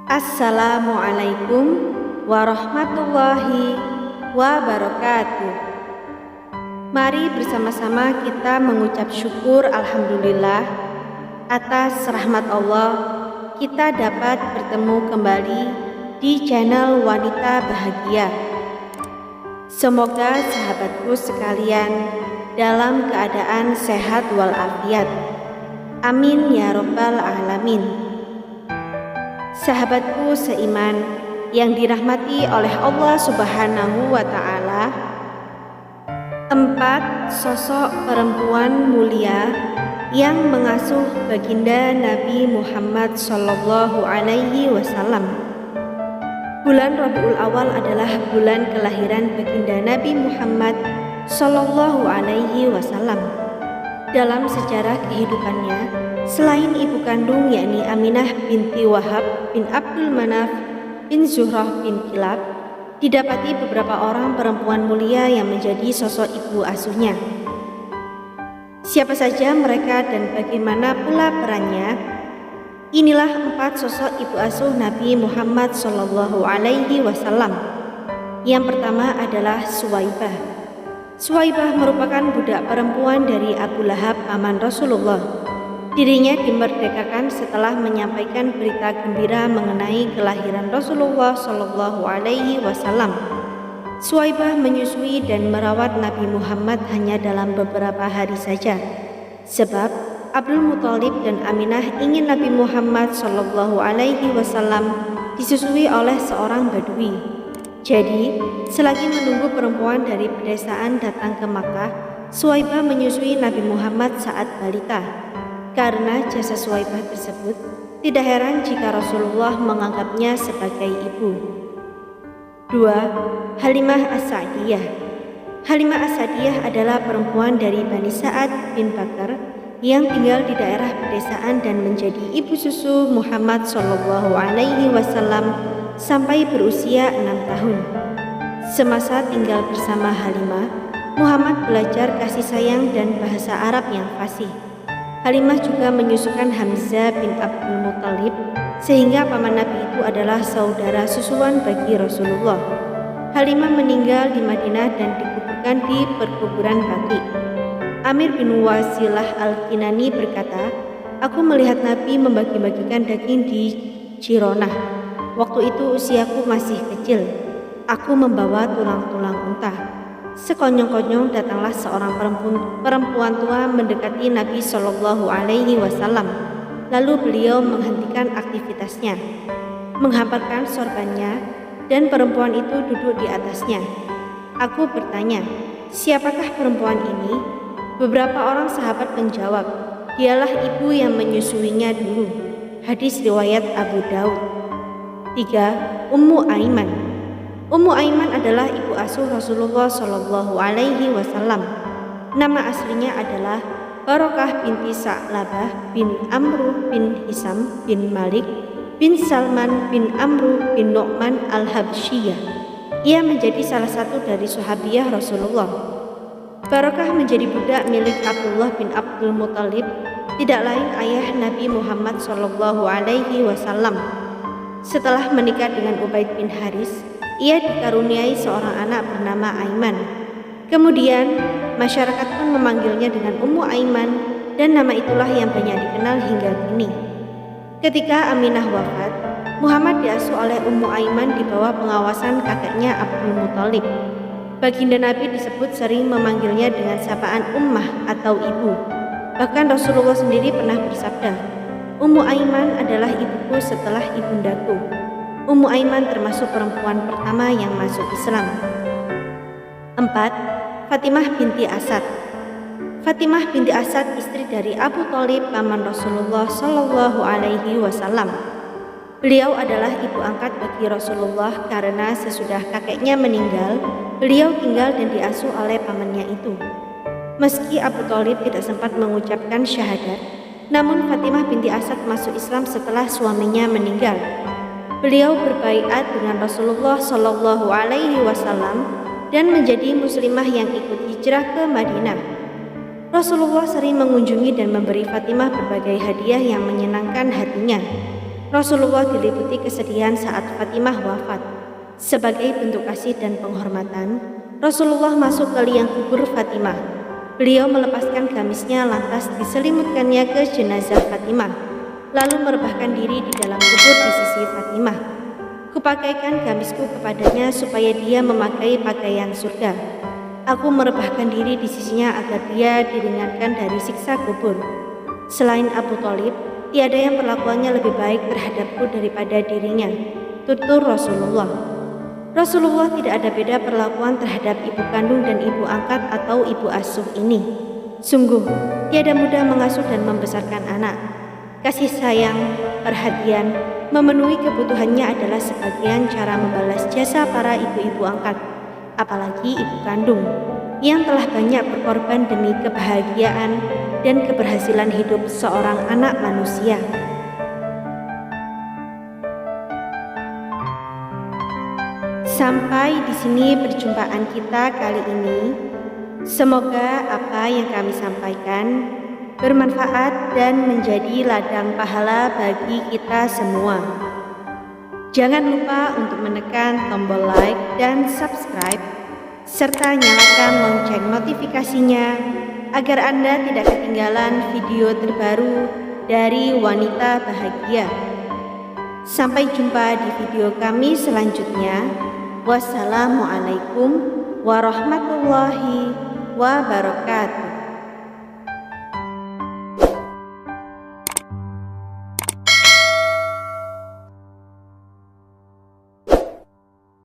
Assalamualaikum warahmatullahi wabarakatuh. Mari bersama-sama kita mengucap syukur alhamdulillah atas rahmat Allah kita dapat bertemu kembali di channel Wanita Bahagia. Semoga sahabatku sekalian dalam keadaan sehat walafiat. Amin ya rabbal alamin. Sahabatku seiman yang dirahmati oleh Allah Subhanahu wa Ta'ala, 4 sosok perempuan mulia yang mengasuh baginda Nabi Muhammad Sallallahu Alaihi Wasallam. Bulan Rabiul Awal adalah bulan kelahiran baginda Nabi Muhammad Sallallahu Alaihi Wasallam. Dalam sejarah kehidupannya, selain ibu kandung yakni Aminah binti Wahab bin Abdul Manaf bin Zuhrah bin Kilab, didapati beberapa orang perempuan mulia yang menjadi sosok ibu asuhnya. Siapa saja mereka dan bagaimana pula perannya? Inilah 4 sosok ibu asuh Nabi Muhammad Sallallahu Alaihi Wasallam. Yang pertama adalah Suwaibah. Suwaibah merupakan budak perempuan dari Abu Lahab, paman Rasulullah. Dirinya dimerdekakan setelah menyampaikan berita gembira mengenai kelahiran Rasulullah Shallallahu Alaihi Wasallam. Suwaibah menyusui dan merawat Nabi Muhammad hanya dalam beberapa hari saja, sebab Abdul Muthalib dan Aminah ingin Nabi Muhammad Shallallahu Alaihi Wasallam disusui oleh seorang Badui. Jadi, selagi menunggu perempuan dari pedesaan datang ke Makkah, Suwaibah menyusui Nabi Muhammad saat balita. Karena jasa Suwaibah tersebut, tidak heran jika Rasulullah menganggapnya sebagai ibu. 2. Halimah As-Sa'diyah. Halimah As-Sa'diyah adalah perempuan dari Bani Sa'ad bin Bakar yang tinggal di daerah pedesaan dan menjadi ibu susu Muhammad Shallallahu Alaihi Wasallam sampai berusia 6 tahun. Semasa tinggal bersama Halimah, Muhammad belajar kasih sayang dan bahasa Arab yang fasih. Halimah juga menyusukan Hamzah bin Abdul Muthalib, sehingga paman Nabi itu adalah saudara susuan bagi Rasulullah. Halimah meninggal di Madinah dan dikuburkan di perkuburan Baqi. Amir bin Wasilah Al-Kinani berkata, "Aku melihat Nabi membagi-bagikan daging di Jironah. Waktu itu usiaku masih kecil. Aku membawa tulang-tulang unta. Sekonyong-konyong datanglah seorang perempuan tua mendekati Nabi Shallallahu Alaihi Wasallam. Lalu beliau menghentikan aktivitasnya, menghamparkan sorbannya, dan perempuan itu duduk di atasnya. Aku bertanya, siapakah perempuan ini? Beberapa orang sahabat menjawab, dialah ibu yang menyusuinya dulu. Hadis riwayat Abu Daud. 3. Ummu Aiman. Ummu Aiman adalah ibu asuh Rasulullah Shallallahu Alaihi Wasallam. Nama aslinya adalah Barokah binti Sa'labah bin Amru bin Hisam bin Malik bin Salman bin Amru bin Nu'man al-Habsyiyah. Ia menjadi salah satu dari sahabiah Rasulullah. Barokah menjadi budak milik Abdullah bin Abdul Muthalib, tidak lain ayah Nabi Muhammad Shallallahu Alaihi Wasallam. Setelah menikah dengan Ubaid bin Haris, ia dikaruniai seorang anak bernama Aiman. Kemudian, masyarakat pun memanggilnya dengan Ummu Aiman, dan nama itulah yang banyak dikenal hingga kini. Ketika Aminah wafat, Muhammad diasuh oleh Ummu Aiman di bawah pengawasan kakeknya Abdul Muthalib. Baginda Nabi disebut sering memanggilnya dengan sapaan Ummah atau ibu. Bahkan Rasulullah sendiri pernah bersabda, Ummu Aiman adalah ibuku setelah ibundaku. Ummu Aiman termasuk perempuan pertama yang masuk Islam. 4. Fatimah binti Asad. Fatimah binti Asad istri dari Abu Thalib, paman Rasulullah Shallallahu Alaihi Wasallam. Beliau adalah ibu angkat bagi Rasulullah karena sesudah kakeknya meninggal, beliau tinggal dan diasuh oleh pamannya itu. Meski Abu Thalib tidak sempat mengucapkan syahadat, namun Fatimah binti Asad masuk Islam setelah suaminya meninggal. Beliau berbaiat dengan Rasulullah Shallallahu Alaihi Wasallam dan menjadi muslimah yang ikut hijrah ke Madinah. Rasulullah sering mengunjungi dan memberi Fatimah berbagai hadiah yang menyenangkan hatinya. Rasulullah diliputi kesedihan saat Fatimah wafat. Sebagai bentuk kasih dan penghormatan, Rasulullah masuk ke liang kubur Fatimah. Beliau melepaskan gamisnya lantas diselimutkannya ke jenazah Fatimah, lalu merebahkan diri di dalam kubur di sisi Fatimah. Kupakaikan gamisku kepadanya supaya dia memakai pakaian surga. Aku merebahkan diri di sisinya agar dia diringankan dari siksa kubur. Selain Abu Thalib, tiada yang perlakuannya lebih baik terhadapku daripada dirinya, tutur Rasulullah. Rasulullah tidak ada beda perlakuan terhadap ibu kandung dan ibu angkat atau ibu asuh ini. Sungguh, tiada mudah mengasuh dan membesarkan anak. Kasih sayang, perhatian, memenuhi kebutuhannya adalah sebagian cara membalas jasa para ibu-ibu angkat, apalagi ibu kandung, yang telah banyak berkorban demi kebahagiaan dan keberhasilan hidup seorang anak manusia. Sampai di sini perjumpaan kita kali ini. Semoga apa yang kami sampaikan bermanfaat dan menjadi ladang pahala bagi kita semua. Jangan lupa untuk menekan tombol like dan subscribe, serta nyalakan lonceng notifikasinya agar Anda tidak ketinggalan video terbaru dari Wanita Bahagia. Sampai jumpa di video kami selanjutnya. Wassalamualaikum warahmatullahi wabarakatuh.